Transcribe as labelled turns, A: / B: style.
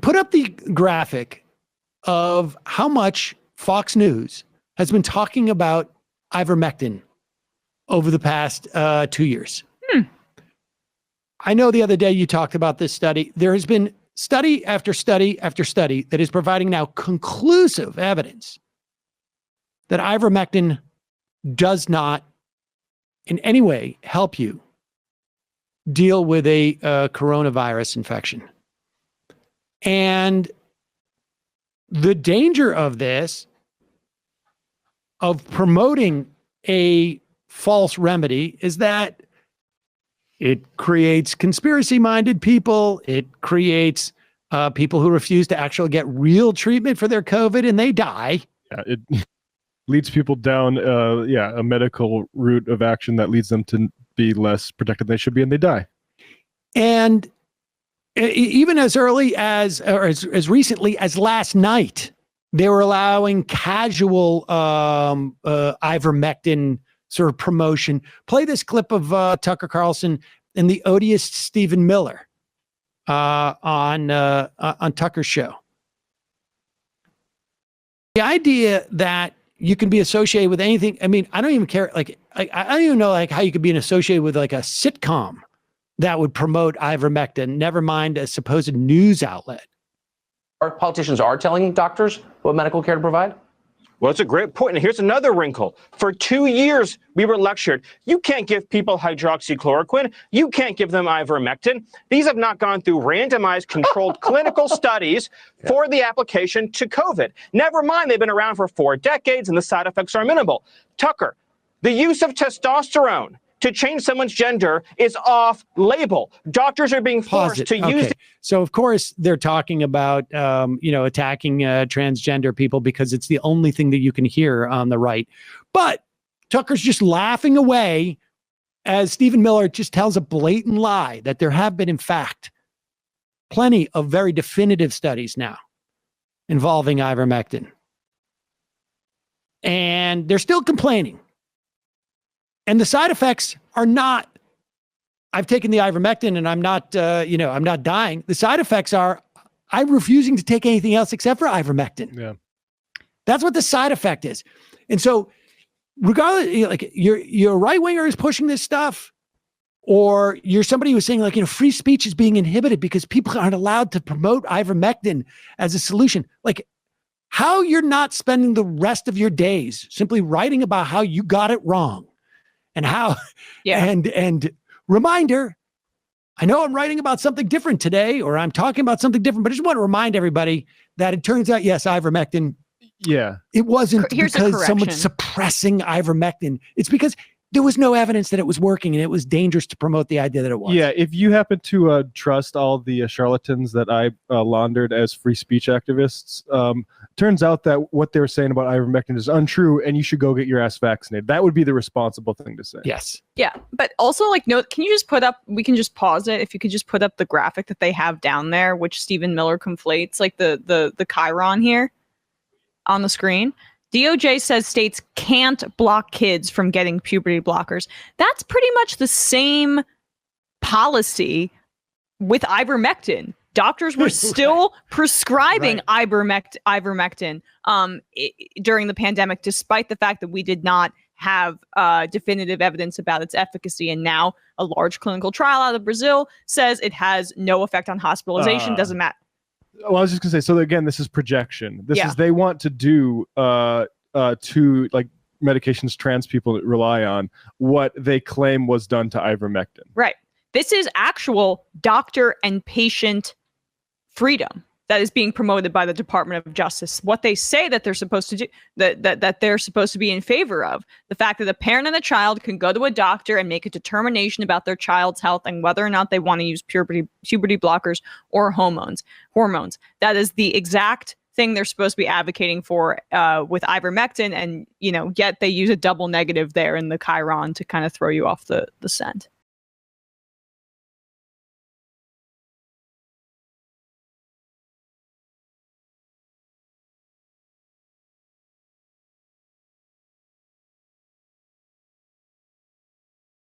A: Put up the graphic of how much Fox News has been talking about ivermectin over the past 2 years. I know the other day you talked about this study. There has been study after study after study that is providing now conclusive evidence that ivermectin does not in any way help you deal with a coronavirus infection. And the danger of this, of promoting a false remedy, is that it creates conspiracy-minded people. It creates people who refuse to actually get real treatment for their COVID, and they die.
B: Yeah, it leads people down, a medical route of action that leads them to be less protected than they should be, and they die.
A: And even as early as, or as recently as last night, they were allowing casual ivermectin sort of promotion. Play this clip of Tucker Carlson and the odious Stephen Miller on Tucker's show. The idea that you can be associated with anything. I mean, I don't even care. Like, I don't even know like how you could be associated with like a sitcom that would promote ivermectin, never mind a supposed news outlet.
C: Our politicians are telling doctors what medical care to provide?
D: Well, it's a great point. And here's another wrinkle. For 2 years, we were lectured, you can't give people hydroxychloroquine. You can't give them ivermectin. These have not gone through randomized controlled clinical studies for the application to COVID. Never mind, they've been around for 4 decades and the side effects are minimal. Tucker, the use of testosterone to change someone's gender is off label. Doctors are being forced to use.
A: So of course they're talking about, attacking transgender people because it's the only thing that you can hear on the right. But Tucker's just laughing away as Stephen Miller just tells a blatant lie that there have been, in fact, plenty of very definitive studies now involving ivermectin. And they're still complaining. And the side effects are not, I've taken the ivermectin and I'm not, I'm not dying. The side effects are, I'm refusing to take anything else except for ivermectin.
B: Yeah.
A: That's what the side effect is. And so regardless, like you're a right winger is pushing this stuff, or you're somebody who's saying like, free speech is being inhibited because people aren't allowed to promote ivermectin as a solution. Like how you're not spending the rest of your days simply writing about how you got it wrong. And how, and reminder, I know I'm writing about something different today, or I'm talking about something different, but I just want to remind everybody that it turns out, yes, ivermectin.
B: Yeah.
A: It wasn't because someone's suppressing ivermectin. It's because there was no evidence that it was working and it was dangerous to promote the idea that it was.
B: Yeah. If you happen to trust all the charlatans that I laundered as free speech activists, turns out that what they were saying about ivermectin is untrue and you should go get your ass vaccinated. That would be the responsible thing to say.
A: Yes.
E: Yeah. But also can you just put up, we can just pause it. If you could just put up the graphic that they have down there, which Stephen Miller conflates, like the chyron here on the screen. DOJ says states can't block kids from getting puberty blockers. That's pretty much the same policy with ivermectin. Doctors were still prescribing ivermectin during the pandemic, despite the fact that we did not have definitive evidence about its efficacy. And now a large clinical trial out of Brazil says it has no effect on hospitalization. Doesn't matter.
B: Well, I was just gonna say, so again, this is projection. This is, they want to do to like medications trans people rely on what they claim was done to ivermectin. Right.
E: This is actual doctor and patient freedom that is being promoted by the Department of Justice. What they say that they're supposed to do, that they're supposed to be in favor of, the fact that a parent and a child can go to a doctor and make a determination about their child's health and whether or not they want to use puberty blockers or hormones. That is the exact thing they're supposed to be advocating for with ivermectin, and yet they use a double negative there in the chyron to kind of throw you off the scent.